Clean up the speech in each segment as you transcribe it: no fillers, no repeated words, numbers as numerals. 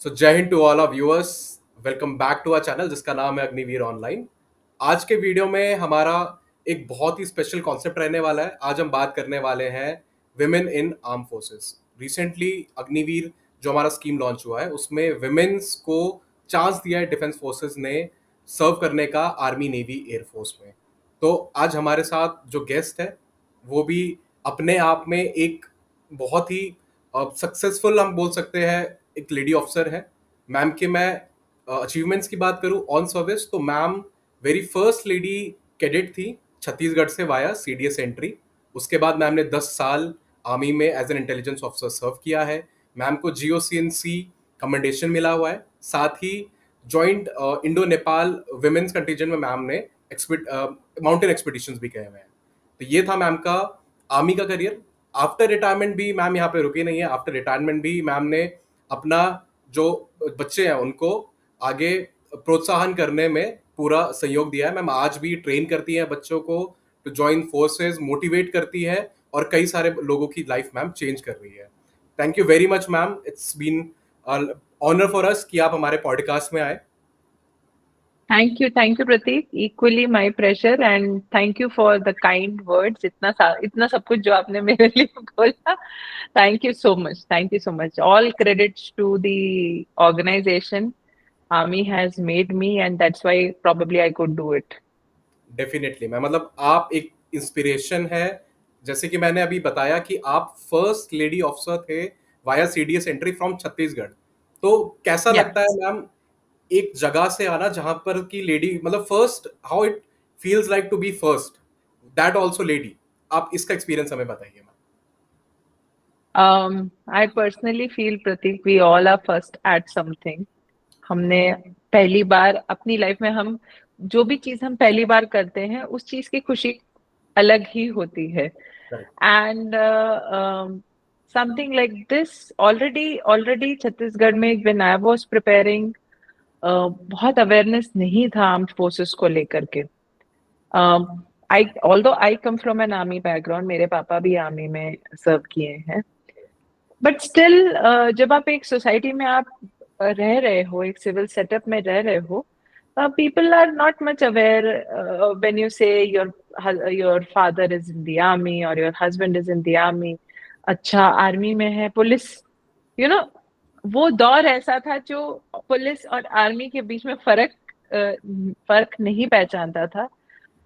So Jai Hind to all of viewers. Welcome back to our channel जिसका नाम है Agniveer online. आज के वीडियो में हमारा एक बहुत ही स्पेशल कॉन्सेप्ट रहने वाला है। आज हम बात करने वाले हैं women in arm forces. Recently Agniveer जो हमारा स्कीम लॉन्च हुआ है उसमें विमेन्स को चांस दिया है डिफेंस फोर्सेस ने सर्व करने का आर्मी नेवी एयरफोर्स में। तो आज हमारे साथ जो गेस्ट है वो भी अपने आप में एक बहुत ही सक्सेसफुल हम बोल सकते हैं एक लेडी ऑफिसर है। मैम के मैं अचीवमेंट्स की बात करूं ऑन सर्विस तो ma'am very first lady cadet थी छत्तीसगढ़ से वाया सीडीएस एंट्री। उसके बाद मैम ने 10 साल आर्मी में एज एन इंटेलिजेंस ऑफिसर सर्व किया है। मैम को जीओसीएनसी कमेंडेशन मिला हुआ है। साथ ही joint Indo Nepal women's contingent में मैम ने माउंटेन एक्सपीडिशंस भी किए हुए हैं। तो ये था मैम का आर्मी का करियर। आफ्टर रिटायरमेंट भी मैम यहाँ पे रुकी नहीं है। आफ्टर रिटायरमेंट भी मैम ने अपना जो बच्चे हैं उनको आगे प्रोत्साहन करने में पूरा सहयोग दिया है। मैम आज भी ट्रेन करती है बच्चों को टू ज्वाइन फोर्सेस, मोटिवेट करती है और कई सारे लोगों की लाइफ मैम चेंज कर रही है। Thank you very much ma'am, it's been honour for us कि आप हमारे पॉडकास्ट में आए। Thank you Prateek. Equally my pressure and thank you for the kind words. इतना सब कुछ जो आपने मेरे लिए बोला, thank you so much, thank you so much. All credits to the organisation army has made me and that's why probably I could do it. Definitely ma'am, मतलब आप एक इंस्पिरेशन है। जैसे कि मैंने अभी बताया कि आप फर्स्ट लेडी ऑफिसर थे via CDS entry from Chhattisgarh. तो कैसा या लगता है मैम एक जगह से आना जहां पर की लेडी, मतलब first, how it feels like to be first that also lady. आप इसका एक्सपीरियंस हमें बताइए ma'am. I personally feel Prateek we all are first at something. हमने पहली बार अपनी लाइफ में हम जो भी चीज हम पहली बार करते हैं उस चीज की खुशी अलग ही होती है। Correct. and something like this already Chhattisgarh में when I was preparing बहुत अवेयरनेस नहीं था आर्म्ड फोर्सेस को लेकर के। I although I come from an army background, मेरे पापा भी आर्मी में सर्व किए हैं, बट स्टिल जब आप एक सोसाइटी में आप रह रहे हो, एक सिविल सेटअप में रह रहे हो, people are not much aware when you say your father is in the army or your husband is in the army. अच्छा आर्मी में है पुलिस, यू नो, वो दौर ऐसा था जो पुलिस और आर्मी के बीच में फर्क नहीं पहचानता था।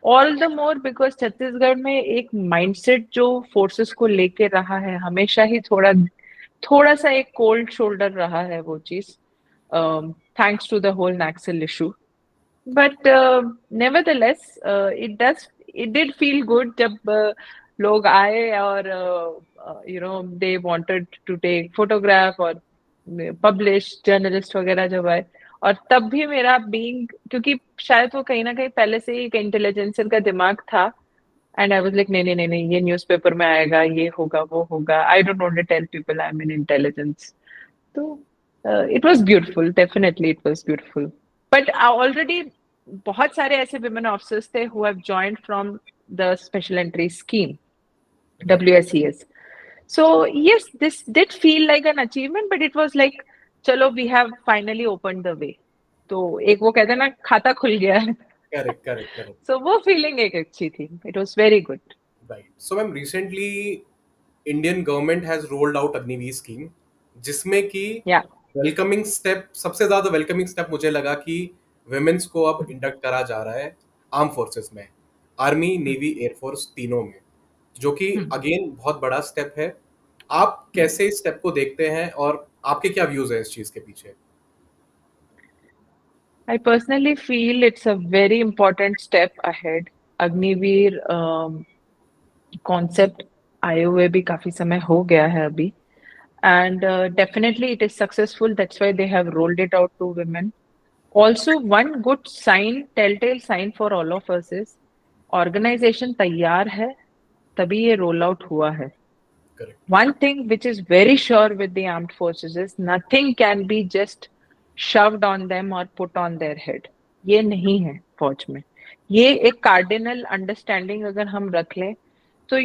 All the more because Chhattisgarh में एक माइंडसेट जो फोर्सेस को लेके रहा है हमेशा ही थोड़ा थोड़ा सा एक कोल्ड शोल्डर रहा है वो चीज, thanks to the whole Naxal issue. But nevertheless it did feel good जब लोग आए और they wanted to take photograph और पब्लिश, जर्नलिस्ट वगैरह जब आए। और तब भी मेरा बीइंग, क्योंकि शायद वो कहीं ना कहीं पहले से ही एक इंटेलिजेंसर का दिमाग था, एंड आई वाज लाइक नहीं नहीं नहीं नहीं, ये न्यूज़पेपर में आएगा, ये होगा वो होगा, I don't want to tell people I am in intelligence. तो it was beautiful, definitely it was beautiful. But already बहुत सारे ऐसे विमेन ऑफिसर्स थे who have joined from the special entry scheme WSES. So yes, this did feel like an achievement, but it was like, चलो we have finally opened the way. तो एक वो कहते हैं ना, खाता खुल गया है। Correct correct correct. So वो फीलिंग एक अच्छी थी, it was very good. Right. So ma'am recently Indian government has rolled out Agniveer scheme जिसमें कि Yeah. वेलकमिंग स्टेप, सबसे ज्यादा वेलकमिंग स्टेप मुझे लगा कि वुमेन्स को अब इंडक्ट करा जा रहा है आर्म फोर्सेस में, आर्मी नेवी एयरफोर्स तीनों में, जो कि अगेन बहुत बड़ा स्टेप है। आप कैसे इस स्टेप को देखते हैं और आपके क्या व्यूज है इस चीज के पीछे? I personally feel it's a very important step ahead. Agniveer concept आए हुए भी काफी समय हो गया है अभी, and definitely it is successful. That's why they have rolled it out to women. Also, one good sign, telltale sign for all of us is organization तैयार है तभी ये roll out हुआ है. Correct. One thing which is very sure with the armed forces is nothing can be just shoved on them or put on their head. ये नहीं है फौज में। ये एक कार्डिनल अंडरस्टैंडिंग अगर हम रख लें तो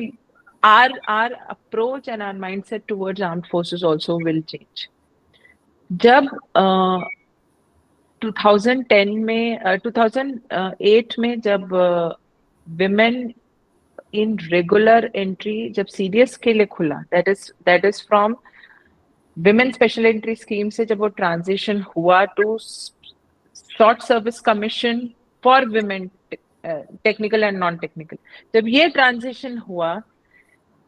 our approach and our mindset towards armed forces also will change. जब 2010 में 2008 में जब विमेन इन रेगुलर एंट्री जब सीडीएस के लिए खुला, that is from women special entry scheme से जब वो ट्रांजिशन हुआ to short service commission for women, technical and non technical, जब ये ट्रांजिशन हुआ,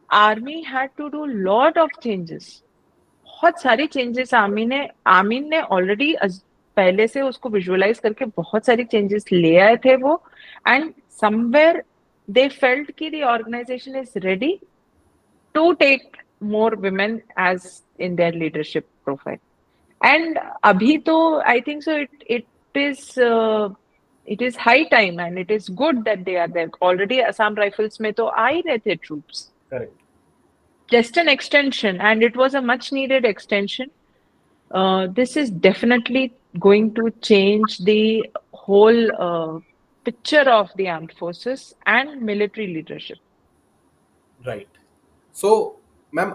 army had to do lot of changes, बहुत सारी चेंजेस आर्मी ने ऑलरेडी पहले से उसको विजुअलाइज करके बहुत सारी चेंजेस ले आए थे वो, एंड समवेयर दे फेल्ट कि the organisation is ready to take more women as in their leadership profile. And अभी तो I think so it is high time and it is good that they are there. Already Assam Rifles में तो आ ही रहे थे troops. Correct. Just an extension, and it was a much needed extension. This is definitely going to change the whole picture of the armed forces and military leadership. Right. So, ma'am,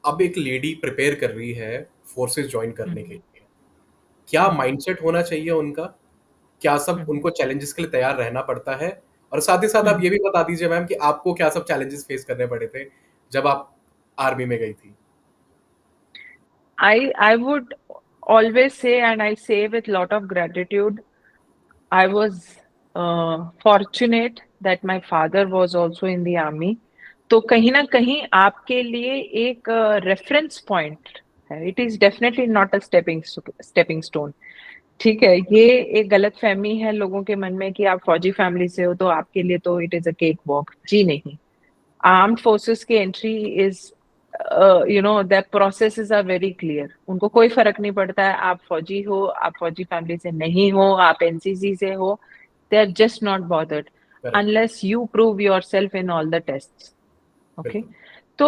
अब एक lady prepare कर रही है forces join करने के लिए, क्या mindset होना चाहिए उनका? क्या सब उनको चैलेंजेस के लिए तैयार रहना पड़ता है? और साथ ही साथ आप ये भी बता दीजिए मैम कि आपको क्या सब चैलेंजेस फेस करने पड़े थे जब आप आर्मी में गई थी? I would always say, and I say with lot of gratitude, I was fortunate that my father was also in the army. तो कहीं ना कहीं आपके लिए एक रेफरेंस पॉइंट है. It is definitely not a stepping stone. ठीक है, ये एक गलत फहमी है लोगों के मन में कि आप फौजी फैमिली से हो तो आपके लिए तो it is a cake walk. जी नहीं. आर्म्ड फोर्सेस की entry is the processes are very clear. उनको कोई फर्क नहीं पड़ता है आप फौजी हो, आप फौजी फैमिली से नहीं हो, आप एनसीसी से हो. They are just not bothered unless you prove yourself in all the tests. Okay. So,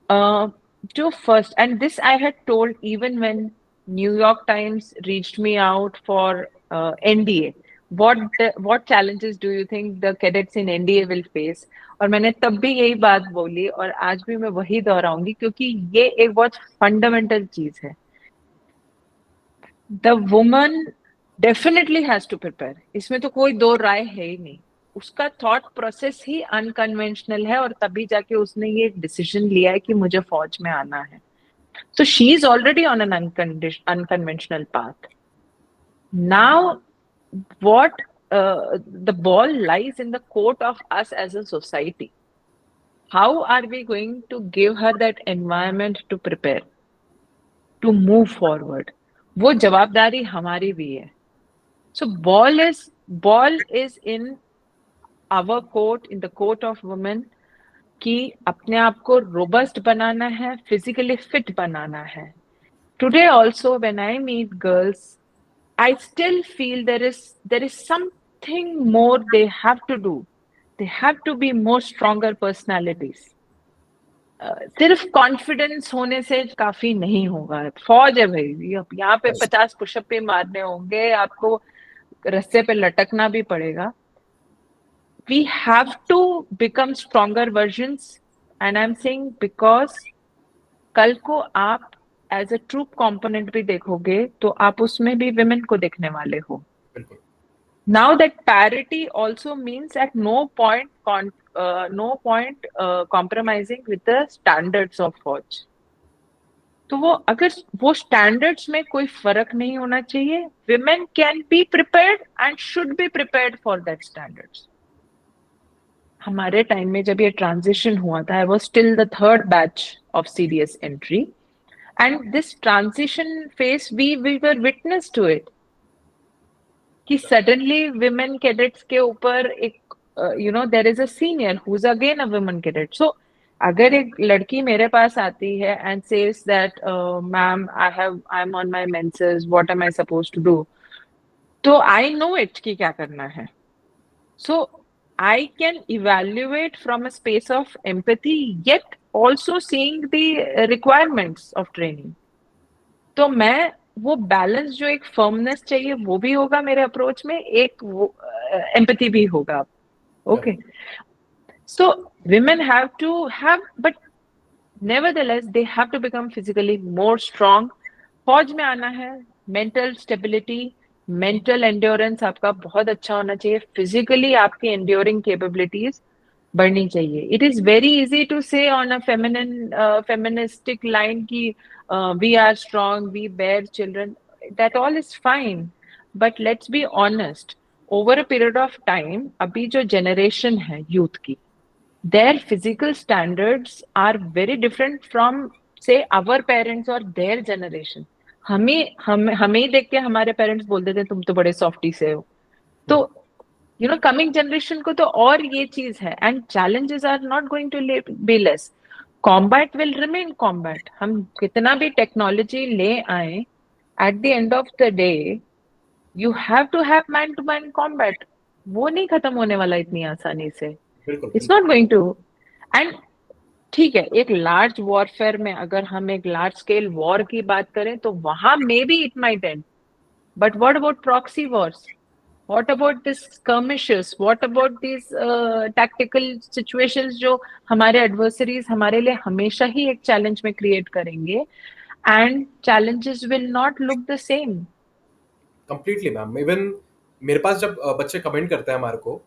to first, and this I had told even when New York Times reached me out for NDA. What challenges do you think the cadets in NDA will face? और मैंने तब भी यही बात बोली और आज भी मैं वही दोहराऊंगी क्योंकि ये एक बहुत फंडामेंटल चीज है. The woman definitely has to prepare. इसमें तो कोई दो राय है ही नहीं. उसका थॉट प्रोसेस ही अनकन्वेंशनल है और तभी जाके उसने ये डिसीजन लिया है कि मुझे फौज में आना है. So she is already on an unconventional path. Now, what the ball lies in the court of us as a society. How are we going to give her that environment to prepare, to move forward? वो जवाबदारी हमारी भी है. So ball is in our court, in the court of women, कि अपने आप को robust बनाना है, फिजिकली फिट बनाना है. Today also when I meet girls, I still feel there is something more they have to do. They have to be more stronger personalities. सिर्फ confidence होने से काफी नहीं होगा. फौज है भाई, अब यहाँ पे 50 पुशअप पे मारने होंगे, आपको रस्से पे लटकना भी पड़ेगा. We have to become stronger versions, and I'm saying because कल को आप as a troop component भी देखोगे तो आप उसमें भी women को देखने वाले हो. Now that parity also means at no point compromising with the standards of फौज. तो वो अगर वो स्टैंडर्ड्स में कोई फर्क नहीं होना चाहिए. Women can be prepared and should be prepared for that standards. हमारे टाइम में जब ये ट्रांजिशन हुआ था, I was still the third batch of CDS entry, and this transition phase we were witness to it कि suddenly women cadets के ऊपर एक there is a senior who is again a woman cadet. So अगर एक लड़की मेरे पास आती है and says that ma'am I am on my menses, what am I supposed to do, तो आई नो इट कि क्या करना है. सो I can evaluate from a space of empathy, yet also seeing the requirements of training. तो मैं वो balance जो एक फर्मनेस चाहिए वो भी होगा मेरे अप्रोच में, एक वो एम्पैथी भी होगा. Okay. So women have to have, but nevertheless they have to become physically more strong, फौज में आना है, मेंटल स्टेबिलिटी, मेंटल एंड्योरेंस आपका बहुत अच्छा होना चाहिए, फिजिकली आपकी एंड्योरिंग कैपेबिलिटीज बढ़नी चाहिए. It is very easy to say on a feministic line की we are strong, we bear children, that all is fine, but let's be honest, over a period of time अभी जो generation है youth की, their physical standards are very different from say our parents or their generation. हमें ही देख के हमारे parents बोल देते हैं तुम तो बड़े सॉफ्टी से हो. तो कमिंग जनरेशन को तो और ये चीज है, and challenges are not going to be less. Combat will remain combat, हम कितना भी टेक्नोलॉजी ले आए, at the end of the day you have to have man to man combat. वो नहीं खत्म होने वाला इतनी आसानी से. बिल्कुल इट्स बिल्कुल. Not going to. एंड ठीक है, एक लार्ज वॉरफेयर में अगर हम एक लार्ज स्केल वॉर की बात करें तो वहां may be it might and, but what about proxy Wars, what about this skirmishes, what about this tactical situations जो हमारे एडवर्सरीज हमारे लिए हमेशा ही एक चैलेंज में क्रिएट करेंगे, and challenges will not look the same. Completely ma'am. Even मेरे पास जब बच्चे कमेंट करते हैं हमारे को,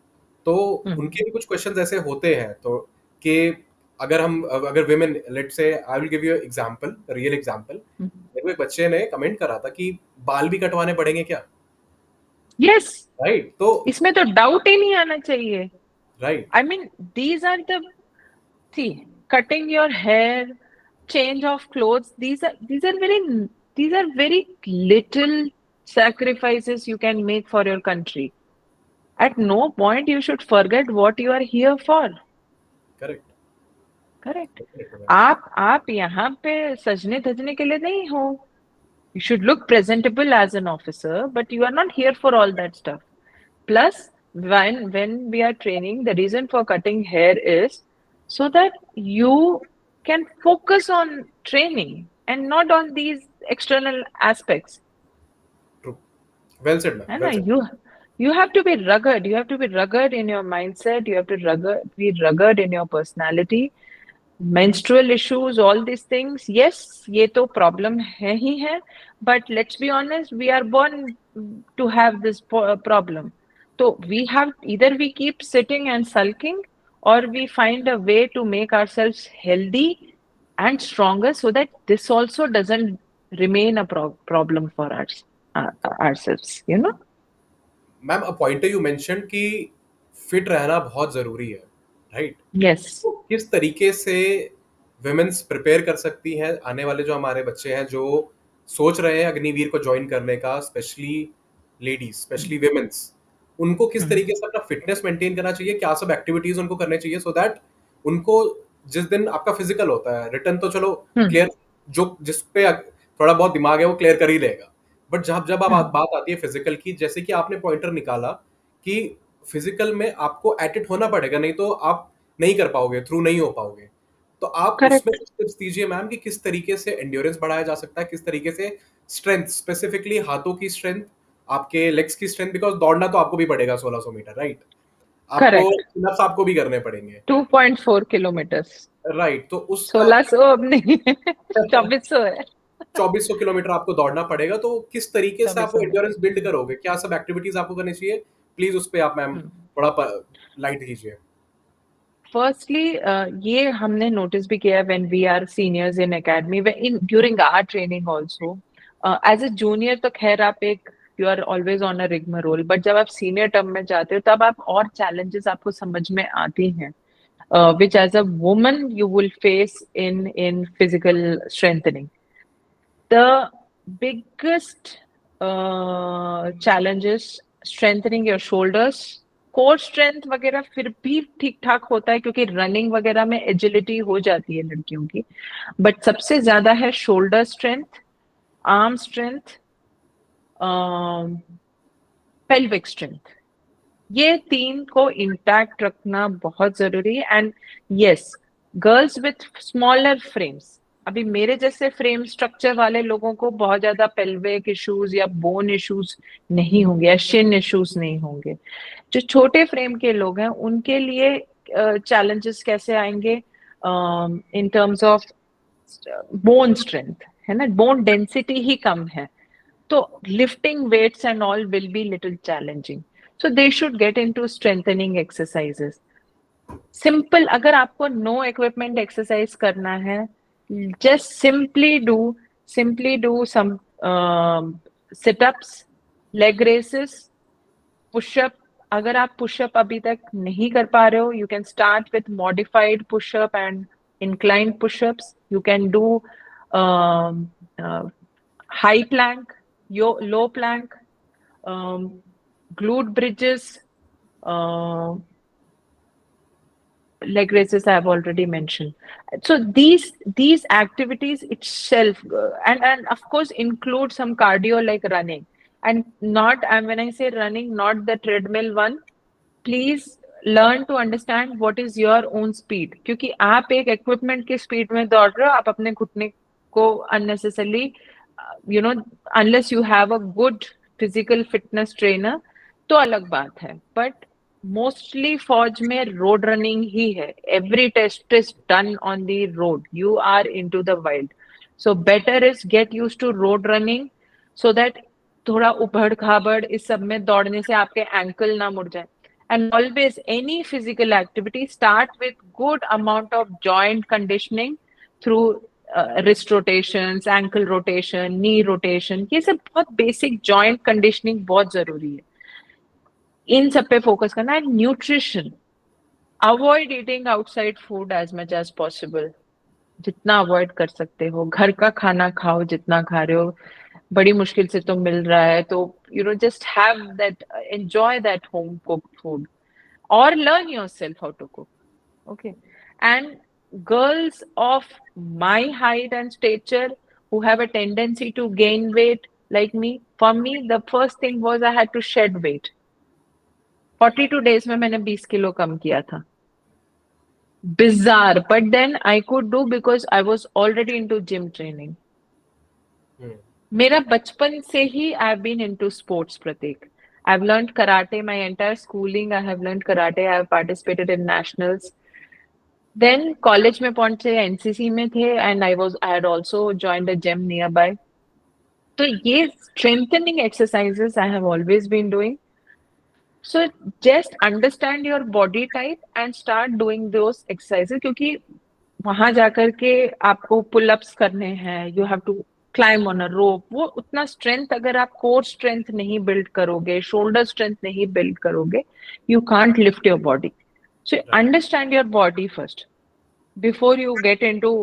तो उनके भी कुछ क्वेश्चंस ऐसे होते हैं तो कि अगर विमेन, लेट से I will give you example, real example. मेरे को एक बच्चे ने कमेंट करा था कि बाल भी कटवाने पड़ेंगे क्या. Yes, right. तो इसमें तो डाउट ही नहीं आना चाहिए. Right. I mean these are the, see, cutting your hair, change of clothes, these are very little sacrifices you can make for your country. At no point you should forget what you are here for. Correct. Correct. आप यहाँ पे सजने धजने के लिए नहीं हो. You should look presentable as an officer, but you are not here for all that stuff. Plus, when we are training, the reason for cutting hair is so that you can focus on training and not on these external aspects. True. Well said ma'am, है well ना? Said. You have to be rugged. You have to be rugged in your mindset. You have to be rugged in your personality. Menstrual issues, all these things, yes, ये तो problem है ही है, but let's be honest, we are born to have this problem. So we have, either we keep sitting and sulking, or we find a way to make ourselves healthy and stronger so that this also doesn't remain a problem for us, ourselves, ma'am, a pointer you mention कि fit रहना बहुत जरूरी है. Right. Yes. तो किस तरीके से women's prepare कर सकती हैं आने वाले जो हमारे बच्चे हैं जो सोच रहे हैं अग्निवीर को ज्वाइन करने का, स्पेशली लेडीज, स्पेशली विमेन्स, उनको किस हम्म. तरीके से अपना फिटनेस मेंटेन करना चाहिए, क्या सब एक्टिविटीज उनको करने चाहिए सो दैट उनको जिस दिन आपका फिजिकल होता है, रिटर्न तो चलो हम्म. क्लियर, जो जिस पे थोड़ा बहुत दिमाग है वो क्लियर कर ही लेगा, बट जब जब आप हम्म. बात आती है फिजिकल की, जैसे कि आपने पॉइंटर निकाला कि फिजिकल में आपको एट इट होना पड़ेगा, नहीं तो आप नहीं कर पाओगे, थ्रू नहीं हो पाओगे. तो आप उसमें Correct. टिप्स दीजिए मैम कि किस तरीके से एंड्योरेंस बढ़ाया जा सकता है, किस तरीके से स्ट्रेंथ, स्पेसिफिकली हाथों की स्ट्रेंथ, आपके लेग्स की स्ट्रेंथ, बिकॉज दौड़ना तो आपको भी पड़ेगा 1600 मीटर. राइट. आपको Correct. सिनअप्स आपको भी करने पड़ेंगे. 2.4 किलोमीटर्स. राइट. तो उसका 1600 अब नहीं है, 2400 है. 2400 किलोमीटर आपको दौड़ना पड़ेगा. तो किस तरीके से आप 2400 मीटर. एंड्योरेंस बिल्ड करोगे, क्या सब एक्टिविटीज आपको करनी चाहिए, प्लीज उस पे आप मैम थोड़ा लाइट कीजिए. फर्स्टली ये हमने नोटिस भी किया when we are seniors in academy, in during our training also. As a junior तो खैर आप एक, you are always on a rigmarole, but जब आप सीनियर टर्म में जाते हो तब आप और चैलेंजेस आपको समझ में आती हैं, which as a woman you will face in physical strengthening. The biggest challenge is strengthening your shoulders. Core strength वगैरह फिर भी ठीक ठाक होता है क्योंकि रनिंग वगैरह में एजिलिटी हो जाती है लड़कियों की, बट सबसे ज्यादा है shoulder strength, arm strength, pelvic strength. ये तीन को इंटैक्ट रखना बहुत जरूरी है. And yes, girls with smaller frames, अभी मेरे जैसे फ्रेम स्ट्रक्चर वाले लोगों को बहुत ज्यादा पेल्विक इश्यूज या बोन इश्यूज नहीं होंगे या शिन इश्यूज नहीं होंगे. जो छोटे फ्रेम के लोग हैं उनके लिए चैलेंजेस कैसे आएंगे in terms of bone strength, है ना, बोन डेंसिटी ही कम है, तो lifting weights and all will be little challenging. So they should get into strengthening exercises. Simple, अगर आपको नो इक्विपमेंट एक्सरसाइज करना है, just simply do some situps, leg raises, pushup. अगर आप पुशअप अभी तक नहीं कर पा रहे हो, you can start with modified pushup and inclined push-ups. You can do high plank, low plank, glute bridges, uh, leg raises I have already mentioned. So these activities itself, and of course include some cardio like running, and not, and when I say running, not the treadmill one. Please learn to understand what is your own speed, क्योंकि आप एक equipment की speed में दौड़ रहे हो, आप अपने घुटने को unnecessarily, you know, unless you have a good physical fitness trainer तो अलग बात है, बट मोस्टली फौज में रोड रनिंग ही है. Every test is done on the road. You are into the wild, so better is get used to road running, so that थोड़ा उबड़ खाबड़ इस सब में दौड़ने से आपके एंकल ना मुड़ जाए. And always, any physical activity, start with good amount of joint conditioning through wrist rotations, ankle rotation, knee rotation. ये सब बहुत basic joint conditioning बहुत जरूरी है. इन सब पे फोकस करना है. Nutrition, avoid eating outside food as much as possible. जितना अवॉइड कर सकते हो, घर का खाना खाओ जितना खा रहे हो. बड़ी मुश्किल से तो मिल रहा है, तो just have that, enjoy that home cooked food, or learn yourself how to cook. Okay. And girls of my height and stature who have a tendency to gain weight like me, for me the first thing was I had to shed weight. 42 days में मैंने 20 kilo कम किया था. Bizarre, but then I could do because I was already into gym training. मेरा बचपन से ही I have been into sports, Pratik. I've learned karate my entire schooling. I have learned karate. I have participated in nationals. Then college में पहुंचे, NCC में थे, and I had also joined a gym nearby. तो ये strengthening exercises I have always been doing. So just understand your body type and start doing those exercises, क्योंकि वहां जाकर के आपको पुल अप्स करने हैं, you have to climb on a rope. वो उतना स्ट्रेंथ, अगर आप कोर स्ट्रेंथ नहीं बिल्ड करोगे, शोल्डर स्ट्रेंथ नहीं बिल्ड करोगे, you can't lift your body. So understand your body first before you get into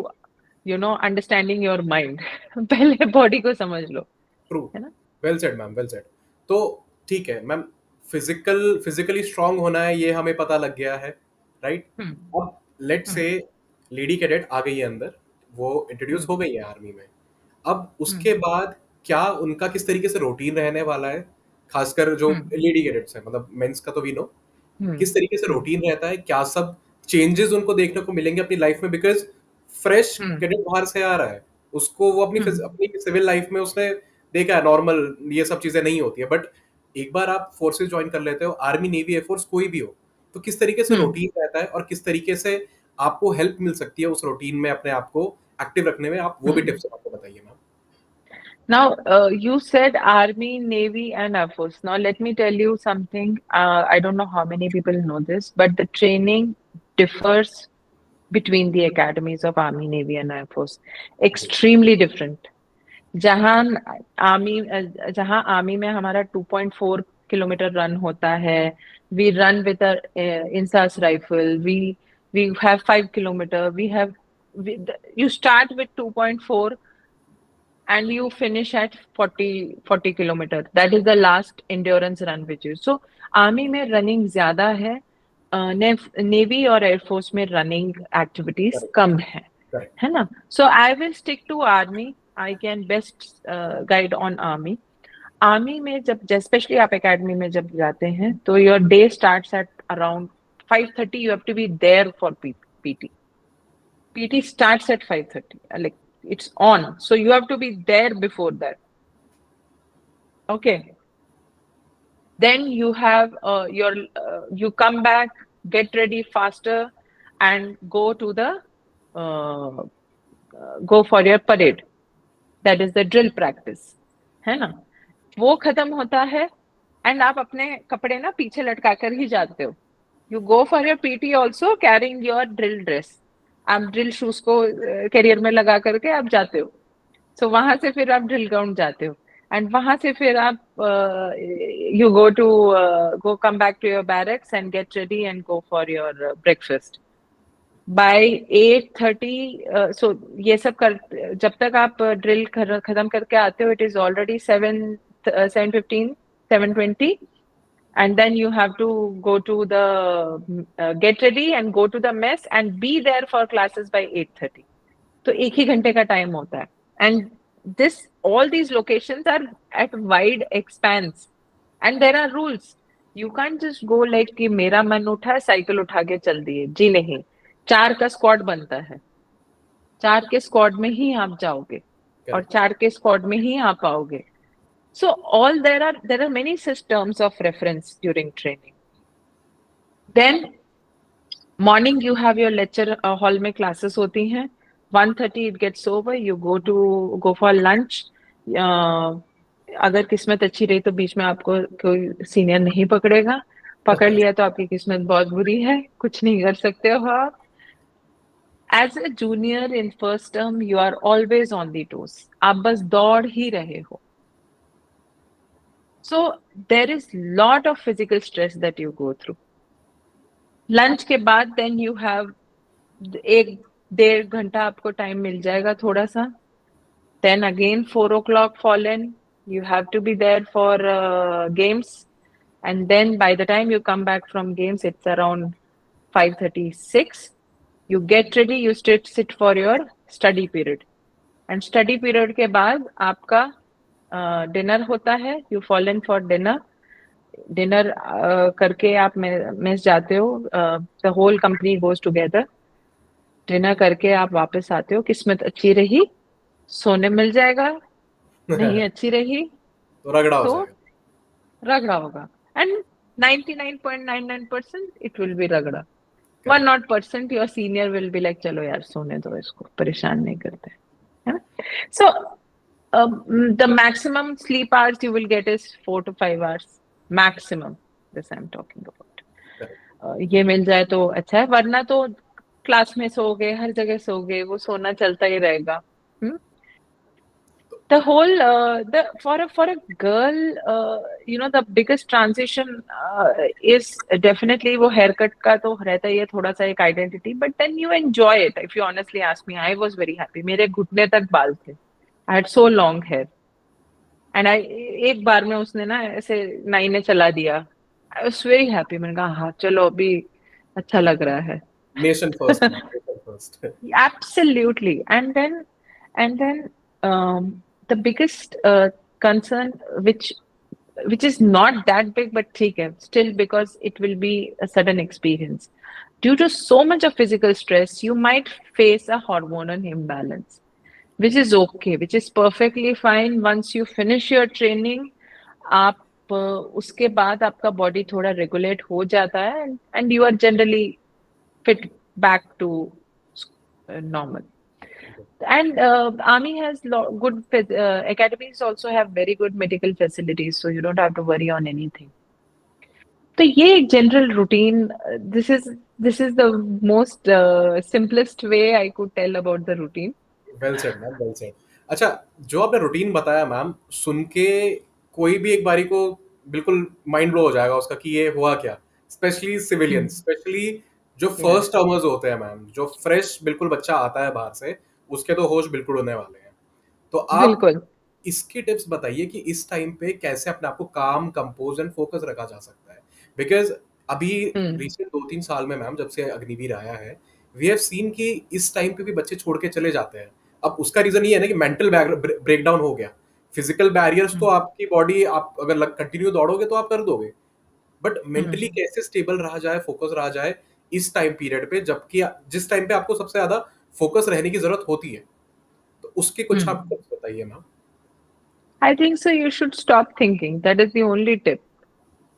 understanding your mind. पहले body को समझ लो. ट्रू, है ना. Well said ma'am, well said. तो ठीक है मैम, फिजिकली स्ट्रांग होना है, ये हमें पता लग गया है, राइट. अब लेट से लेडी कैडेट आ गई है अंदर, वो इंट्रोड्यूस हो गई है आर्मी में. अब उसके बाद क्या उनका किस तरीके से रूटीन रहने वाला है, खासकर जो लेडी कैडेट्स है, मतलब मेंस का तो वी नो, किस तरीके से रूटीन रहता है, क्या सब चेंजेस उनको देखने को मिलेंगे अपनी लाइफ में, बिकॉज फ्रेश कैडेट बाहर से आ रहा है, उसको वो अपनी सिविल लाइफ में उसने देखा है नॉर्मल ये सब चीजें नहीं होती है, बट एक बार आप फोर्सेस ज्वाइन कर लेते हो, आर्मी नेवी एयरफोर्स कोई भी हो, तो किस तरीके से रूटीन रहता है और किस तरीके से आपको हेल्प मिल सकती है उस रूटीन में अपने आप को एक्टिव रखने में, आप वो भी टिप्स आपको बताइए ma'am. Now, you said Army, Navy, and Air Force. Now, let me tell you something. I don't know how many people know this, but the training differs between the academies of Army, Navy, and Air Force. Extremely different. जहाँ army में हमारा 2.4 kilometre run होता है, we run with a INSAS rifle, we have 5 kilometer, you start with 2.4 and you finish at 40 kilometer. That is the last endurance run which is. So army में running ज्यादा है, navy और air force में running activities कम है ना. So I will stick to army. I can best guide on army. Army में जब, स्पेशली आप एकेडमी में जब जाते हैं, तो your day starts at around 5:30. You have to be there for PT. PT starts at 5:30. Like it's on, so you have to be there before that. Okay. Then you have you come back, get ready faster, and go to the go for your parade. That is the drill practice, है ना। वो खत्म होता है and आप अपने कपड़े ना पीछे लटका कर ही जाते हो। You go for your PT also carrying your drill dress. आप ड्रिल शूज को करियर में लगा करके आप जाते हो। सो वहां से फिर आप ड्रिल ग्राउंड जाते हो एंड वहां से फिर आप you go to go come back to your barracks and get ready and go for your breakfast by 8:30। So ये सब कर, जब तक आप ड्रिल खत्म करके आते हो it is already 7:15 7:20 and then you have to go to the get ready and go to the mess and be there for classes by 8:30। तो एक ही घंटे का टाइम होता है and this all these locations are at wide expanse and there are rules। you can't just go like कि मेरा मन उठा साइकिल उठा के चल दिए, जी नहीं। 4 का स्क्वाड बनता है, 4 के स्क्वाड में ही आप जाओगे और Correct. 4 के स्क्वाड में ही आप आओगे। So all there are many systems of reference during training। Then morning you have your lecture hall में classes होती हैं। 1:30 it gets over, you go for lunch। अगर किस्मत अच्छी रही तो बीच में आपको कोई सीनियर नहीं पकड़ेगा, पकड़ लिया तो आपकी किस्मत बहुत बुरी है, कुछ नहीं कर सकते हो आप। As a junior in first term you are always on the toes, आप बस दौड़ ही रहे हो। So there is lot of physical stress that you go through। Lunch के बाद then you have 1-1.5 आपको टाइम मिल जाएगा थोड़ा सा। then again 4 o'clock fall in, you have to be there for games and then by the time you come back from games it's around 5:36। you get ready, you sit for your study period and study period के बाद आपका dinner होता है। You fall in for dinner, dinner करके आप mess जाते हो। The whole company goes together, dinner करके आप वापस आते हो। किस्मत अच्छी रही सोने मिल जाएगा, नहीं अच्छी रही तो रगड़ा हो तो जाएगा। रगड़ा होगा एंड 99.99% इट विल बी रगड़ा। One correct. Not percent your senior will be like चलो यार सोने दो इसको, परेशान नहीं करते, है ना। सो the maximum sleep hours you will get is 4 to 5 hours maximum। this I'm talking about। Correct. ये मिल जाए तो अच्छा है, वरना तो क्लास में सो गए, हर जगह सो गए, वो सोना चलता ही रहेगा। the whole the for a girl the biggest transition is definitely वो hair cut का तो रहता ही है थोड़ा सा एक identity, but then you enjoy it। if you honestly ask me I was very happy। मेरे घुटने तक बाल थे, I had so long hair and I एक बार में उसने ना ऐसे नाई ने चला दिया। आई वाज वेरी हैप्पी, मैंने कहा हाँ चलो अभी अच्छा लग रहा है। Nation first, nation first. Absolutely। And then the biggest concern which is not that big but ठीक है still, because it will be a sudden experience due to so much of physical stress you might face a hormonal imbalance, which is okay, which is perfectly fine once you finish your training। आप उसके बाद आपका body थोड़ा regulate हो जाता है and you are generally fit back to normal। And army has good academies also have very good medical facilities, so you don't have to worry on anything। तो ये एक general routine, this is the most simplest way I could tell about the routine। Well said ma'am, well said. अच्छा, जो आपने routine बताया ma'am, सुन के कोई भी एक बारी को बिल्कुल माइंड ब्लो हो जाएगा उसका कि ये हुआ क्या। स्पेशली सिविलियन, स्पेशली जो Yeah। फर्स्ट टर्मर्स होते हैं मैम, जो फ्रेश बिल्कुल बच्चा आता है बाहर से, उसके तो होश बिल्कुल उड़ने वाले हैं। तो आप बिल्कुल। इसकी टिप्स बताइए कि इस टाइम पे कैसे अपने आप को काम, कंपोज एंड फोकस रखा जा सकता है। बिकॉज अभी हम्म। रिसेंट 2-3 साल में मैम, जब से अग्निवीर आया है, वी हैव सीन कि इस टाइम पे भी बच्चे छोड़ के चले जाते हैं। अब उसका रीजन ये है ना कि मेंटल ब्रेकडाउन हो गया। फिजिकल बैरियर्स तो आपकी बॉडी, आप अगर कंटिन्यू दौड़ोगे तो आप कर दोगे, बट मेंटली हम्म। कैसे स्टेबल रहा जाए, फोकस रहा जाए इस टाइम पीरियड पे, जबकि जिस टाइम पे आपको सबसे ज्यादा फोकस रहने की जरूरत होती है। तो उसके कुछ आप हम्म। टिप्स बताइए ma'am. I think so you should stop thinking, that is the only tip।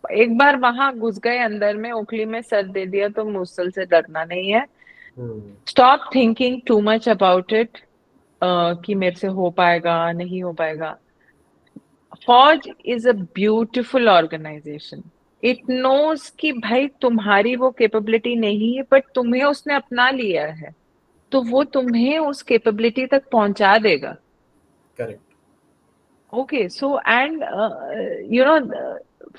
एक बार वहां घुस गए अंदर में, ओखली में सर दे दिया तो मुसल से डरना नहीं है। Hmm. Stop thinking too much about it. कि मेरे से हो पाएगा नहीं हो पाएगा। फौज is a beautiful organization. It knows कि भाई तुम्हारी वो कैपेबिलिटी नहीं है, बट तुम्हें उसने अपना लिया है, तो वो तुम्हें उस कैपेबिलिटी तक पहुंचा देगा। Correct. Okay, so and you know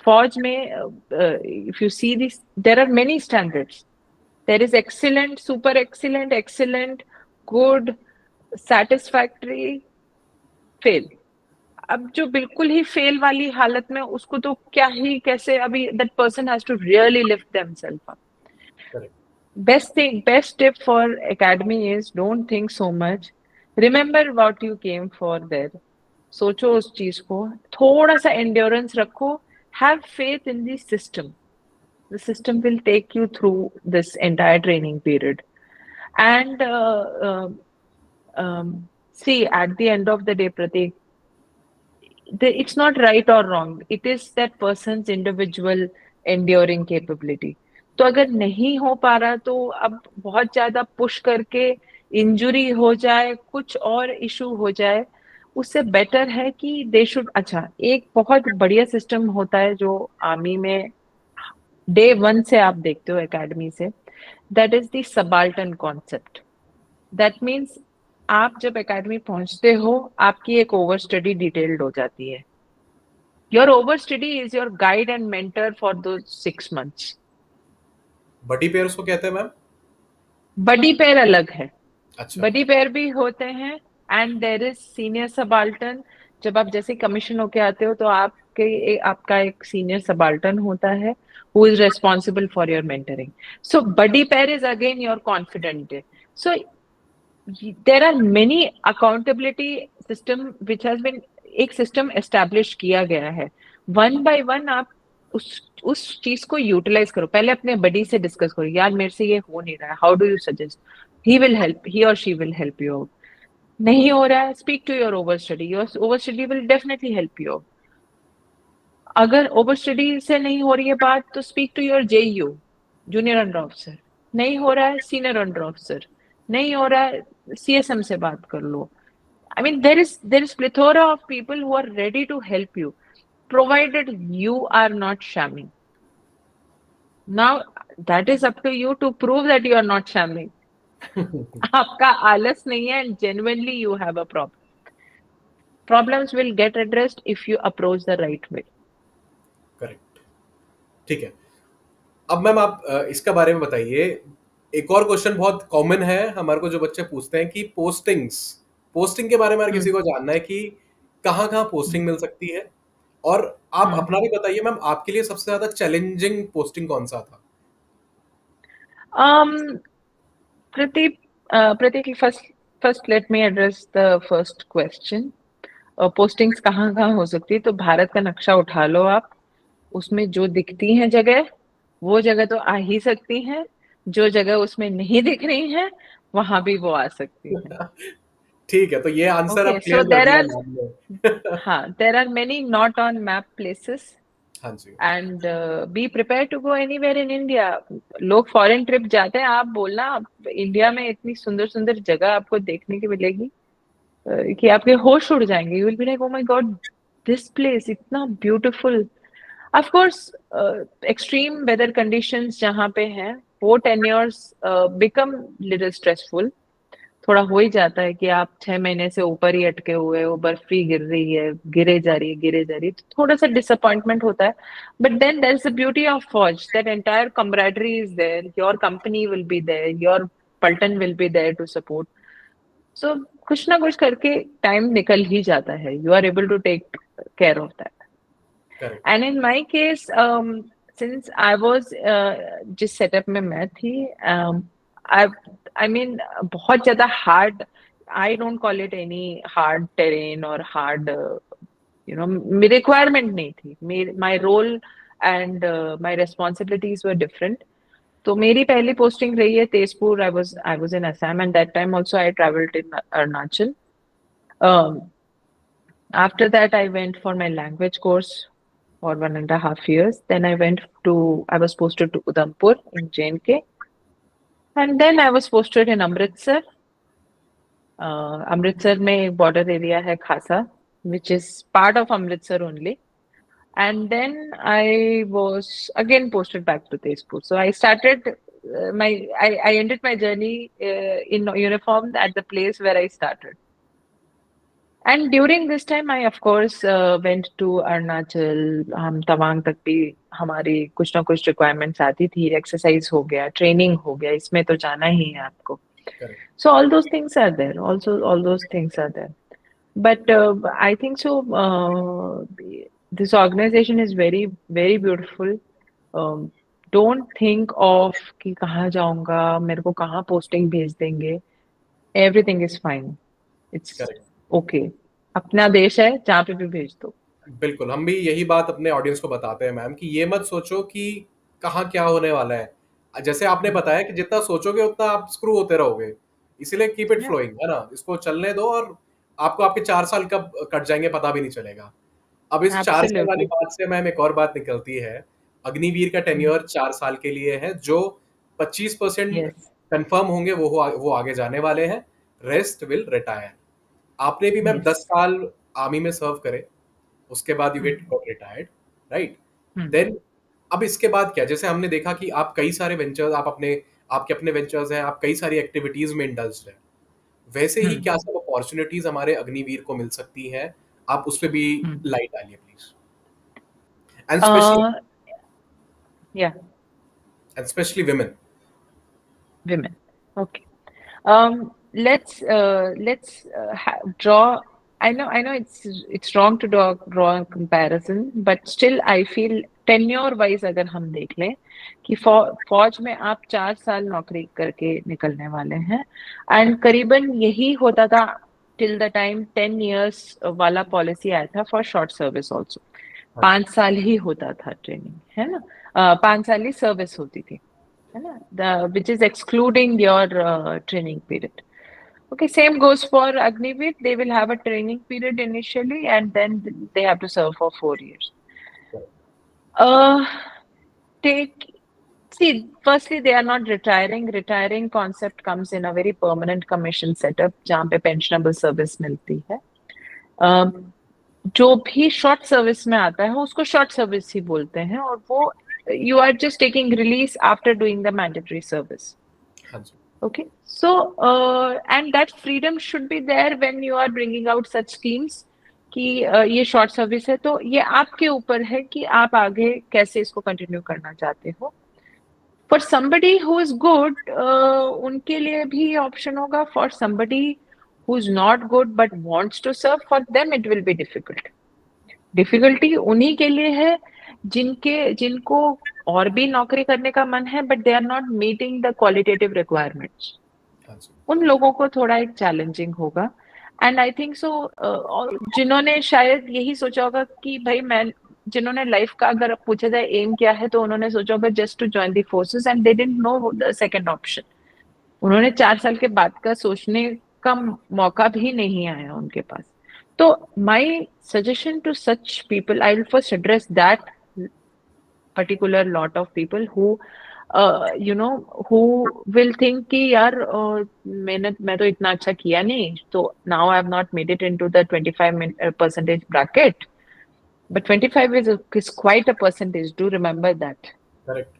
फौज में if you see this, there are many standards. There is excellent, super excellent, excellent, good, satisfactory, fail. अब जो बिल्कुल ही फेल वाली हालत में, उसको तो क्या ही कैसे, अभी that person has to really lift themselves up. Correct. Best tip for academy is don't think so much. Remember what you came for there. सोचो उस चीज को, थोड़ा सा एंड्योरेंस रखो, have faith in the system. The system will take you through this entire training period. And see, at the end of the day, Pratik, it's not right or wrong. It is that person's individual enduring capability. तो अगर नहीं हो पा रहा, तो अब बहुत ज्यादा पुश करके इंजुरी हो जाए, कुछ और इशू हो जाए, उससे बेटर है कि दे शुड। अच्छा, एक बहुत बढ़िया सिस्टम होता है जो आर्मी में डे वन से आप देखते हो एकेडमी से, that is the subaltern concept. That means आप जब एकेडमी पहुंचते हो, आपकी एक ओवर स्टडी डिटेल्ड हो जाती है। योर ओवर study is your guide and mentor for दो 6 months। बडी पेयर उसको कहते हैं मैम? बडी पेयर अलग है। अच्छा। बडी पेयर भी होते हैं, and there is senior subaltern. जब आप जैसे कमीशन होके आते हो, तो आपका एक सीनियर सबाल्टन होता है who is responsible for your mentoring. So buddy pair is again your confident. So there are many accountability system which has been, एक सिस्टम एस्टेब्लिश किया गया है। वन बाय वन आप उस चीज को यूटिलाइज करो। पहले अपने बडी से डिस्कस करो, यार मेरे से ये हो नहीं रहा है, how do you suggest. He will help, he और शी विल हेल्प यू। नहीं हो रहा है, स्पीक टू योर ओवर स्टडी, योर ओवर स्टडी विल डेफिनेटली हेल्प यू। अगर ओवर स्टडी से नहीं हो रही है बात, तो speak to your JU, junior under officer. नहीं हो रहा है, सीनियर अंडर ऑफिसर। नहीं हो रहा है, सीएसएम से बात कर लो। I mean, there is plethora of people who are ready to help you, provided you are not shamming. Now, that is up to you to prove that you are not shamming. आपका आलस नहीं है, and genuinely you have a problem. Problems will get addressed if you approach the right way. Correct. ठीक है। अब ma'am आप इसका बारे में बताइए। एक और क्वेश्चन बहुत कॉमन है हमारे को, जो बच्चे पूछते हैं कि पोस्टिंग के बारे में हर किसी हम्म को जानना है कि कहाँ कहाँ पोस्टिंग मिल सकती है। और आप हम्म अपना भी बताइए मैम, आपके लिए सबसे ज्यादा चैलेंजिंग पोस्टिंग कौन सा था? um Pratik, Pratik, first let me address the first question. Postings कहाँ कहाँ हो सकती है? तो भारत का नक्शा उठा लो आप, उसमें जो दिखती हैं जगह, वो जगह तो आ ही सकती हैं। जो जगह उसमें नहीं दिख रही है, वहां भी वो आ सकती हैं। ठीक है, तो ये आंसर ओके, आप सो क्लियर कर दिया मैम ने। हाँ, there are many not on map places, हाँ जी। And be prepare to go anywhere in India. लोग फॉरेन ट्रिप जाते हैं, आप बोलना इंडिया में इतनी सुंदर सुंदर जगह आपको देखने की मिलेगी कि आपके होश उड़ जाएंगे। You will be like, oh my God, this place इतना beautiful. Of course, extreme weather conditions जहाँ पे हैं, वो टेन्योर्स बिकम लिटिल स्ट्रेसफुल। थोड़ा हो ही जाता है कि आप 6 महीने से ऊपर ही अटके हुए हो, बर्फी गिर रही है, गिरे जा रही है, गिरे जा रही है, तो थोड़ा सा डिसअपॉइंटमेंट होता है। But then there is the beauty of फौज, that entire camaraderie is there, your company will be there, your पल्टन will be there to support. So कुछ ना कुछ करके टाइम निकल ही जाता है। You are able to take care of that. Correct. And in my case, since I was, जिस सेटअप में मैं थी, आई आई मीन बहुत ज्यादा hard, I don't call it any hard terrain और हार्ड, यू नो, मेरी requirement नहीं थी। My role and my responsibilities were different. तो मेरी पहली पोस्टिंग रही है Tezpur. I was in Assam, and that time also I travelled in Arunachal. After that, I went for my language course for 1.5 years. Then I was posted to Udhampur in J&K. And then I was posted in Amritsar. Amritsar में एक border area है खासा, which is part of Amritsar only. And then I was again posted back to Tezpur. So I started I ended my journey in uniform at the place where I started. And during this time, I of course went to Arunachal. हम तवांग तक भी हमारी कुछ ना कुछ requirements आती थी. Exercise हो गया, ट्रेनिंग हो गया, इसमें तो जाना ही है आपको. Correct. So all those things are there. Also, all those things are there. But I think so. This organization is very, very beautiful. Um, don't think of कि कहाँ जाऊंगा, मेरे को कहाँ पोस्टिंग भेज देंगे. Everything is fine. It's correct. okay. अपना देश है, जहाँ पे भी भेज दो. बिल्कुल, हम भी यही बात अपने ऑडियंस को बताते हैं मैम कि ये मत सोचो कि कहाँ क्या होने वाला है. जैसे आपने Hmm. बताया कि जितना सोचोगे उतना आप स्क्रू होते रहोगे, इसीलिए कीप इट Yeah, फ्लोइंग, है ना. इसको चलने दो और आपको आपके 4 साल कब कट जाएंगे पता भी नहीं चलेगा. अब इस 4 साल वाली absolutely. बात से मैम एक और बात निकलती है. अग्निवीर का Hmm. टेन्योर 4 साल के लिए है. जो 25% Yes. कंफर्म होंगे वो आगे जाने वाले हैं. Rest will retire. आपने भी मैम Yes. 10 साल आर्मी में सर्व करे, उसके बाद you get Hmm. Got retired, right. Hmm. Then अब इसके बाद क्या, जैसे हमने देखा कि आप कई सारे वेंचर्स, आप अपने आपके अपने वेंचर्स हैं, आप कई सारी एक्टिविटीज में इंडल्ज्ड हैं. वैसे ही Hmm. क्या सब अपॉर्चुनिटीज हमारे अग्निवीर को मिल सकती हैं? आप उस पे भी Hmm. लाइट डालिए please. And specially Uh, yeah, and specially women. women. Okay. Let's draw. I know it's wrong to draw a comparison, but still I feel tenure wise अगर हम देख लें कि फौज में आप 4 साल नौकरी करके निकलने वाले हैं, एंड करीबन यही होता था टिल द टाइम 10 years वाला पॉलिसी आया था फॉर शॉर्ट सर्विस ऑल्सो. हाँ जी. 5 साल ही होता था ट्रेनिंग, है ना. 5 साल ही सर्विस होती थी, है ना, which is excluding your training period. Okay, same goes for Agniveer. They will have a training period initially, and then they have to serve for 4 years. Uh, take See. Firstly, they are not retiring. Retiring concept comes in a very permanent commission setup, जहाँ पे pensionable service मिलती है. जो भी short service में आता है उसको शॉर्ट सर्विस ही बोलते हैं, और वो you are just taking release after doing the mandatory service. हाँ जी. Okay, so and that freedom should be there when you are bringing out such schemes कि ये शॉर्ट सर्विस है, तो ये आपके ऊपर है कि आप आगे कैसे इसको कंटिन्यू करना चाहते हो. For somebody who is good, उनके लिए भी ऑप्शन होगा. For somebody who is not good but wants to serve, for them it will be difficult. Difficulty उन्हीं के लिए है जिनको और भी नौकरी करने का मन है, but they are not meeting the qualitative requirements. हाँ जी. उन लोगों को थोड़ा एक चैलेंजिंग होगा. एंड आई थिंक सो, जिन्होंने शायद यही सोचा होगा कि भाई मैं, जिन्होंने लाइफ का अगर पूछा जाए एम क्या है, तो उन्होंने सोचा होगा just to join the forces, and they didn't know the second option. उन्होंने 4 साल के बाद का सोचने का मौका भी नहीं आया उनके पास. तो my suggestion to such people, I will first address that particular lot of people who who will think कि यार मेहनत मैं तो इतना अच्छा किया नहीं, तो now I have not made it into the 25% bracket, but 25 is quite a percentage. Do remember that. Correct.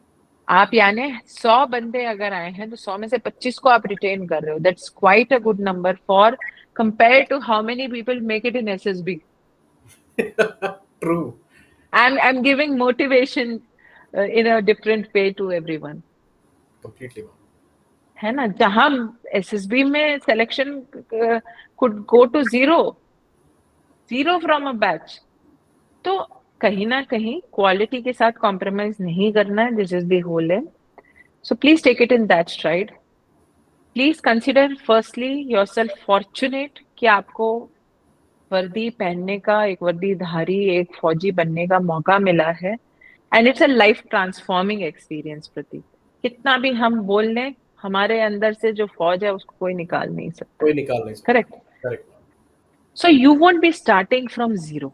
आप यानी 100 बंदे अगर आए हैं तो 100 में से 25 को आप रिटेन कर रहे हो. That's quite a good number for compared to how many people make it in SSB. True. I'm giving motivation in a different way to everyone. Completely. है ना, जहां एसएसबी में selection could go to zero from a batch. तो कहीं ना कहीं quality के साथ कॉम्प्रोमाइज नहीं करना है. This is the whole aim. So please take it in that stride. Please consider firstly yourself fortunate कि आपको वर्दी पहनने का, एक वर्दीधारी, एक फौजी बनने का मौका मिला है. And it's a life transforming experience. Prateek, कितना भी हम बोल लें, हमारे अंदर से जो फौज है उसको कोई निकाल नहीं सकता. कोई निकाल नहीं सकता. Correct. Correct. So you won't be starting from zero.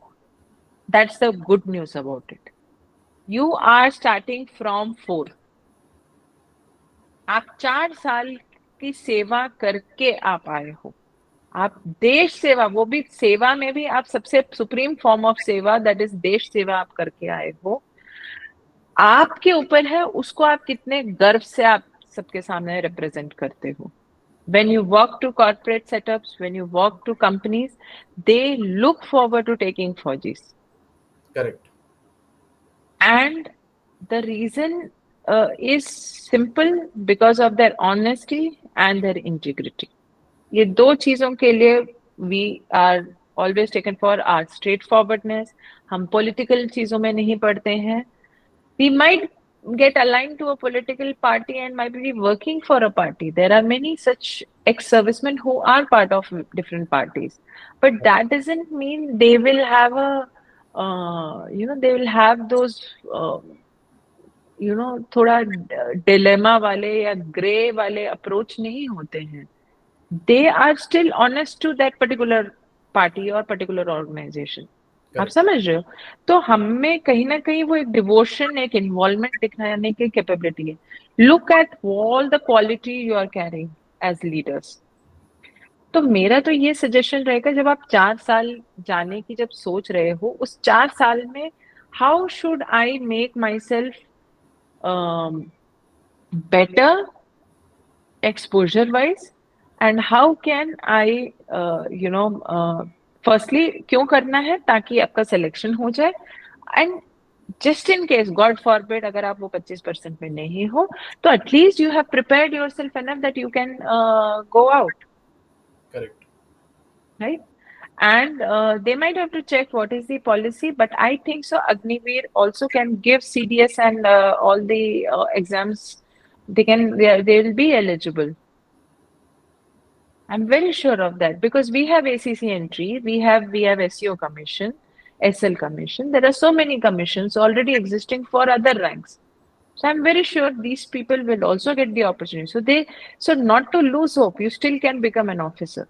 That's the good news about it. You are starting from 4. आप 4 साल की सेवा करके आप आए हो. आप देश सेवा, वो भी सेवा में भी आप सबसे सुप्रीम फॉर्म ऑफ सेवा, दैट इज देश सेवा आप करके आए हो। आपके ऊपर है उसको आप कितने गर्व से आप सबके सामने रिप्रेजेंट करते हो। When you walk to corporate setups, when you walk to companies, they look forward to taking Fauji's. Correct. And the reason is simple, because of their honesty and their integrity. ये दो चीजों के लिए we are always taken for our straightforwardness. हम political चीजों में नहीं पड़ते हैं। We might get aligned to a political party and might be working for a party. There are many such ex-servicemen who are part of different parties, but that doesn't mean they will have a, they will have those, थोड़ा dilemma वाले या grey वाले approach नहीं होते हैं। They are still honest to that particular party or particular organization. आप correct. समझ रहे हो? तो हम में कहीं ना कहीं वो एक डिवोशन, एक इन्वॉल्वमेंट दिखाने की कैपेबिलिटी है। Look at all the quality you are carrying as leaders. तो मेरा तो ये सजेशन रहेगा, जब आप 4 साल जाने की जब सोच रहे हो, उस 4 साल में how should I make my self better exposure wise, and how can I firstly क्यों करना है, ताकि आपका सिलेक्शन हो जाए। And just in case God forbid अगर आप वो 25% में नहीं हो, तो at least you have prepared yourself enough that you can go out, correct. right? And they might have to check what is the policy, but I think so Agniveer also can give CDS and all the exams. They will be eligible. I'm very sure of that, because we have ACC entry, we have SEO commission, SL commission. There are so many commissions already existing for other ranks. So I'm very sure these people will also get the opportunity. So not to lose hope, you still can become an officer.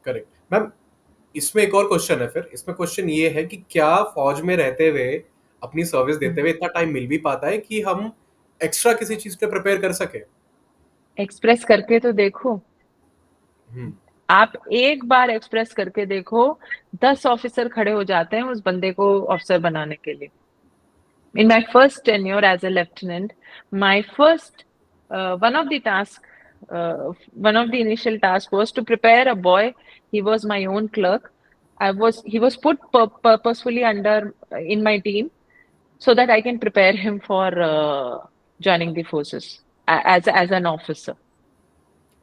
Correct ma'am. इसमें एक और question है, फिर इसमें question ये है कि क्या फौज में रहते हुए, अपनी सर्विस देते हुए इतना टाइम मिल भी पाता है कि हम एक्स्ट्रा किसी चीज पे प्रिपेयर कर सके? एक्सप्रेस करके तो देखो, आप एक बार एक्सप्रेस करके देखो, 10 ऑफिसर खड़े हो जाते हैं उस बंदे को ऑफिसर बनाने के लिए। In my first tenure as a lieutenant, my first one of the task, one of the initial task was to prepare a boy. He was my own clerk. He was put purposefully under in my team so that I can prepare him for joining the forces as an officer.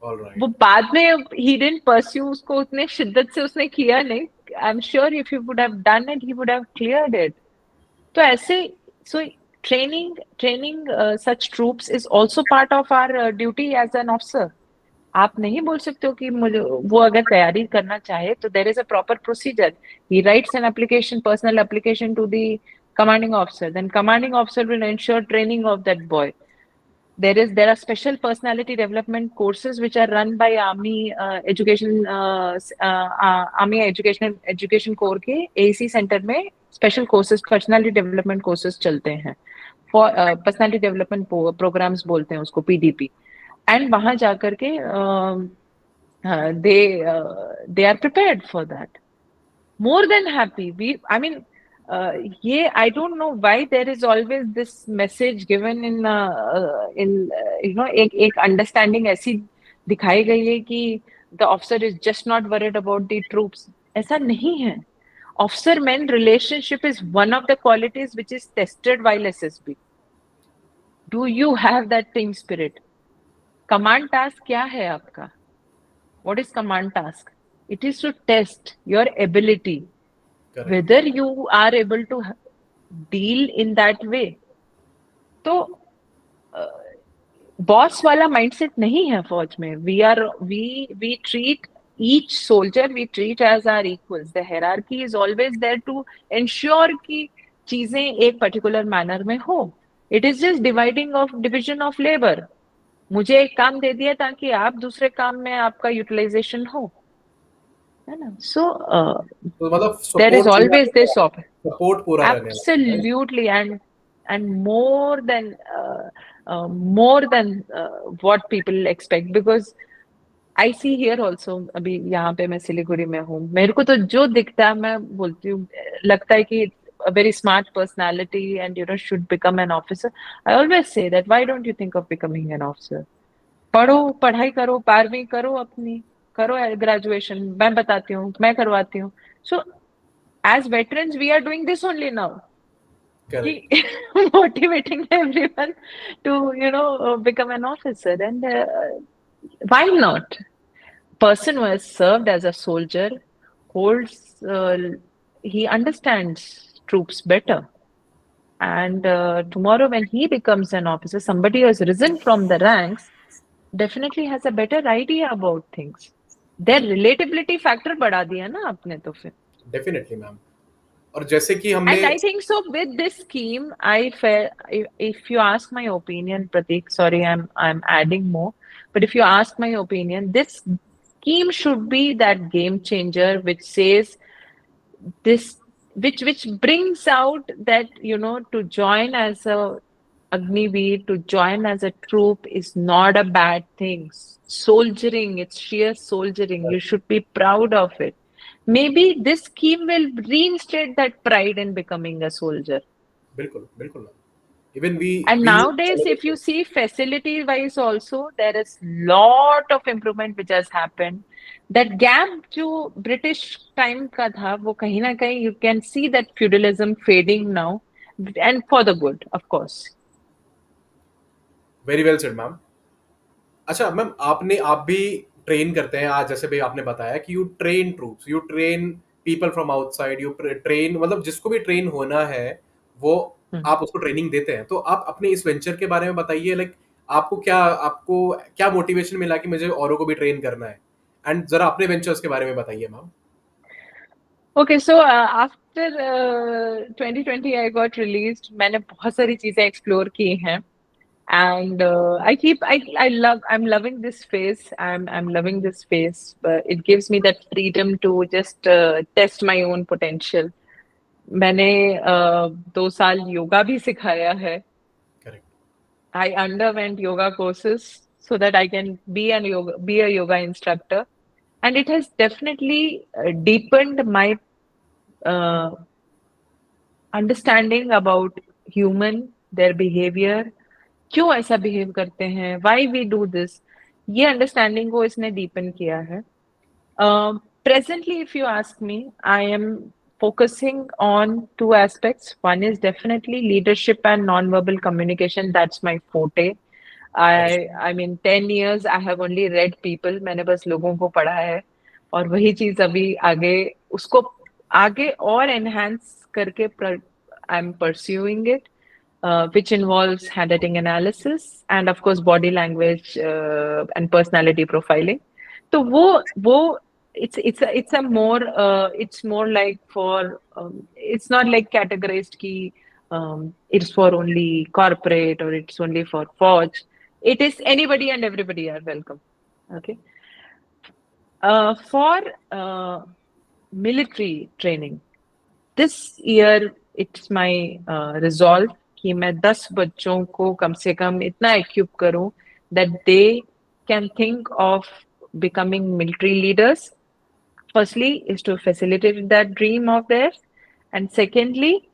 All right. वो बाद में he didn't pursue उसको उतने शिद्दत से उसने किया नहीं। I'm sure if he would have done it, he would have cleared it. तो ऐसे, so training such troops is also part of our duty as an officer. आप नहीं बोल सकते हो कि मुझे वो अगर तैयारी करना चाहे तो there is a proper procedure. He writes an application, personal application to the commanding officer. Then commanding officer will ensure training of that boy. There are special personality development courses which are run by Army Education Corps के AC Center में special courses, personality development courses चलते हैं, for personality development programs बोलते हैं उसको, PDP. And वहां जाकर के they are prepared for that. More than happy. I don't know why there is always this message given in एक understanding ऐसी दिखाई गई है कि the officer is just not worried about the troops. ऐसा नहीं है. Officer-men relationship is one of the qualities which is tested while SSB. Do you have that team spirit? Command task क्या है आपका? What is command task? It is to test your ability. Correct. Whether you are able to deal in that way. तो boss वाला mindset नहीं है फौज में. We treat each soldier, we treat as our equals. The hierarchy is always there to ensure कि चीजें एक particular manner में हो. It is just division of labor. मुझे एक काम दे दिया ताकि आप दूसरे काम में आपका यूटिलाइजेशन हो, है ना? So there is always this support पूरा रहने वाला, absolutely, and more than what people expect, because I see here also, अभी यहाँ पे मैं सिलीगुड़ी में हूँ, मेरे को तो जो दिखता है मैं बोलती हूँ, लगता है कि a very smart personality and you know should become an officer. I always say that why don't you think of becoming an officer? पढ़ो, पढ़ाई करो, 12वीं करो अपनी, करो ग्रेजुएशन, मैं बताती हूँ, मैं करवाती हूँ. So as veterans we are doing this only now, कि correct. motivating everyone to you know become an officer. And why not? Person who has served as a soldier holds he understands troops better, and tomorrow when he becomes an officer, somebody who has risen from the ranks definitely has a better idea about things. Their relatability factor बढ़ा दिया ना आपने तो फिर. Definitely ma'am. और जैसे कि And हमने I think so with this scheme, I felt, if you ask my opinion, Pratik, sorry, I'm adding more, but if you ask my opinion, this scheme should be that game changer which says this, which brings out that you know to join as a Agniveer, to join as a troop is not a bad thing. Soldiering, it's sheer soldiering. You should be proud of it. Maybe this scheme will reinstate that pride in becoming a soldier. बिल्कुल बिल्कुल ma'am, even we And we nowadays, if you see facility wise also, there is lot of improvement which has happened. That gap जो British time का था, वो कहीं ना कहीं you can see that feudalism fading now, and for the good, of course. Very well said ma'am. अच्छा ma'am, आपने आप भी ट्रेन करते हैं आज, जैसे भी आपने बताया कि you train troops, you train people from outside, you train, मतलब जिसको भी ट्रेन होना है वो Hmm. आप उसको ट्रेनिंग देते हैं। तो आप अपने इस वेंचर के बारे में बताइए, लाइक आपको क्या मोटिवेशन मिला कि मुझे औरों को भी ट्रेन करना है, एंड जरा अपने वेंचर्स के बारे में बताइए ma'am. Okay, so after 2020 I got released. मैंने बहुत सारी चीजें explore की हैं. And I'm loving this phase. I'm loving this phase. But it gives me that freedom to just test my own potential. मैंने 2 साल योगा भी सिखाया है. Correct. I underwent yoga courses so that I can be a yoga instructor, and it has definitely deepened my uh, understanding about human, their behavior, क्यों ऐसा behave करते हैं, why we do this, ये अंडरस्टैंडिंग को इसने deepen किया है. Presently, if you ask me, I am focusing on two aspects. One is definitely leadership and non-verbal communication. That's my forte. I mean 10 years I have only read people. मैंने बस लोगों को पढ़ा है, और वही चीज अभी आगे उसको आगे और enhance करके I'm pursuing it, which involves handwriting analysis and of course body language and personality profiling. तो वो it's a more it's more like for it's not like categorized ki it's for only corporate or it's only for Forge. It is anybody and everybody are welcome. Okay. For military training, this year it's my resolve कि मैं 10 बच्चों को कम से कम इतना equip करूं that they can think of becoming military leaders. Firstly is to facilitate that dream of theirs, and secondly,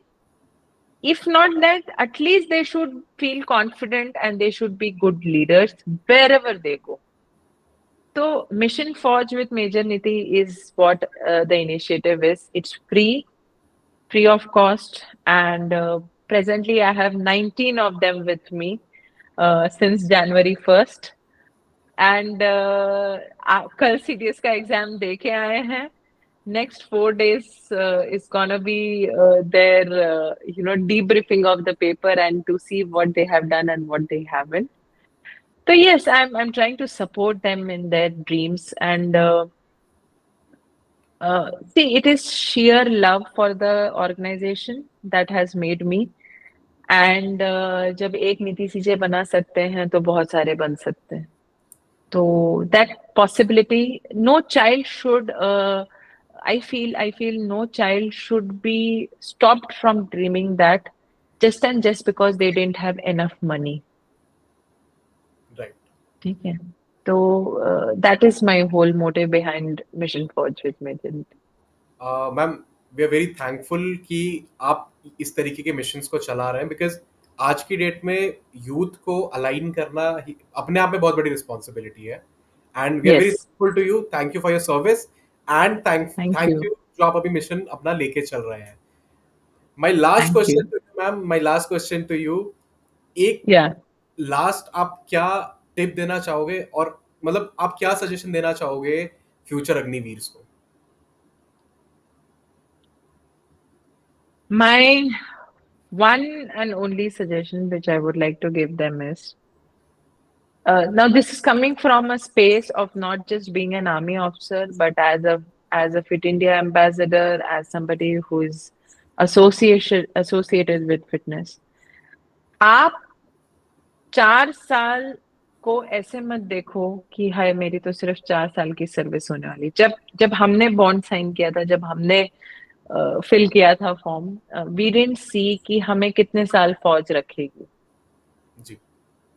if not that, at least they should feel confident and they should be good leaders wherever they go. So Mission Forge with Major Niti is what the initiative is. It's free of cost, and presently I have 19 of them with me since January 1st. And कल CDS का exam दे के आए हैं. Next 4 days is gonna be their debriefing of the paper and to see what they have done and what they haven't. So yes, I'm trying to support them in their dreams, and see, it is sheer love for the organization that has made me. And जब एक नीति सीजे बना सकते हैं तो बहुत सारे बन सकते हैं. तो that possibility, no child should I feel no child should be stopped from dreaming that just because they didn't have enough money. Right. ठीक है. तो that is my whole motive behind Mission Forge with Megent. Ma'am, we are very thankful कि आप इस तरीके के missions को चला रहे हैं, बिकॉज आज की डेट में यूथ को अलाइन करना अपने आप में बहुत बड़ी रिस्पॉन्सिबिलिटी है. And we are very Yes, thankful to you. Thank you for your service and thank thank thank you, you जो आप अभी मिशन अपना लेके चल रहे हैं. My last thank question you. To you ma'am, my last question to you. एक Yeah, last आप क्या टिप देना चाहोगे, और मतलब आप क्या सजेशन देना चाहोगे फ्यूचर अग्निवीर्स को? my one and only suggestion which I would like to give them is now this is coming from a space of not just being an army officer, but as a Fit India ambassador, as somebody who is associated with fitness. आप 4 साल को ऐसे मत देखो कि हाय मेरी तो सिर्फ 4 साल की सर्विस होने वाली. जब जब हमने बॉन्ड साइन किया था, जब हमने फिल किया था फॉर्म, वी डिडंट सी कि हमें कितने साल फौज रखेगी. जी.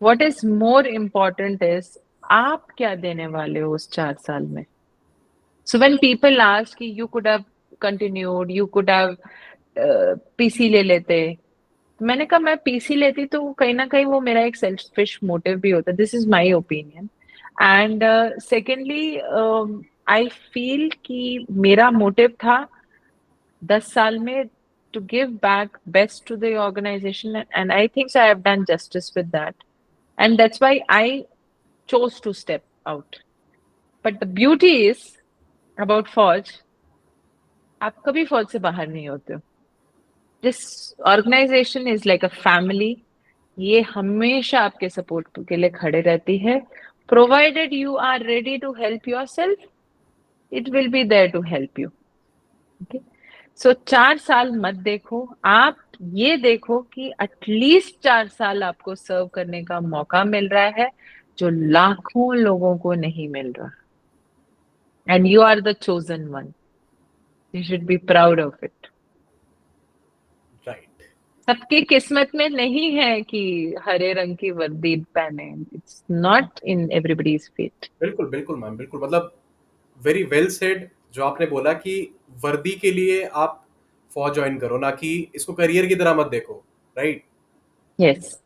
What is more important is आप क्या देने वाले हो उस 4 साल में. सो व्हेन पीपल आस्क कि you could have continued, you could have PC ले लेते. मैंने कहा मैं पीसी लेती तो कहीं ना कहीं वो मेरा एक सेल्फिश मोटिव भी होता. This is my opinion. And secondly I feel कि मेरा मोटिव था 10 साल में to give back best to the organization, and I think so I have done justice with that, and that's why I chose to step out. But the beauty is about Forge, आप कभी फौज से बाहर नहीं होते हो. This organization is like a family. ये हमेशा आपके सपोर्ट के लिए खड़े रहती है. Provided you are ready to help yourself, it will be there to help you. Okay? So 4 साल मत देखो, आप ये देखो कि एटलीस्ट 4 साल आपको सर्व करने का मौका मिल रहा है जो लाखों लोगों को नहीं मिल रहा. And you are the chosen one. You should be proud of it. Right. सबकी किस्मत में नहीं है कि हरे रंग की वर्दी पहने. It's not in everybody's fate. बिल्कुल बिल्कुल मैम, बिल्कुल. मतलब वेरी वेल सेड जो आपने बोला कि वर्दी के लिए आप फौज ज्वाइन करो, ना कि इसको करियर की तरह मत देखो. Right. Yes,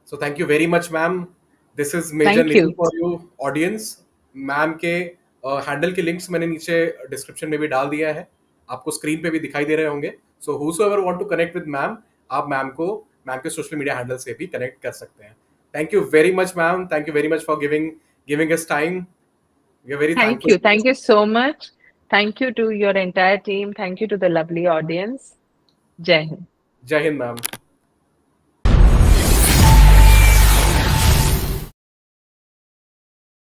so thank you very much ma'am. This is major thank you. Nitin for you audience. Ma'am के हैंडल के लिंक्स मैंने नीचे डिस्क्रिप्शन में भी डाल दिया है, आपको स्क्रीन पे भी दिखाई दे रहे होंगे. So whosoever want to connect with ma'am, आप मैम के सोशल मीडिया हैंडल से भी कनेक्ट कर सकते हैं. Thank you very much ma'am. Thank you very much for giving us time. We are very Thank thankful you. For Thank this. you so much. Thank you to your entire team. Thank you to the lovely audience. Jai Hind. जय Hind ma'am.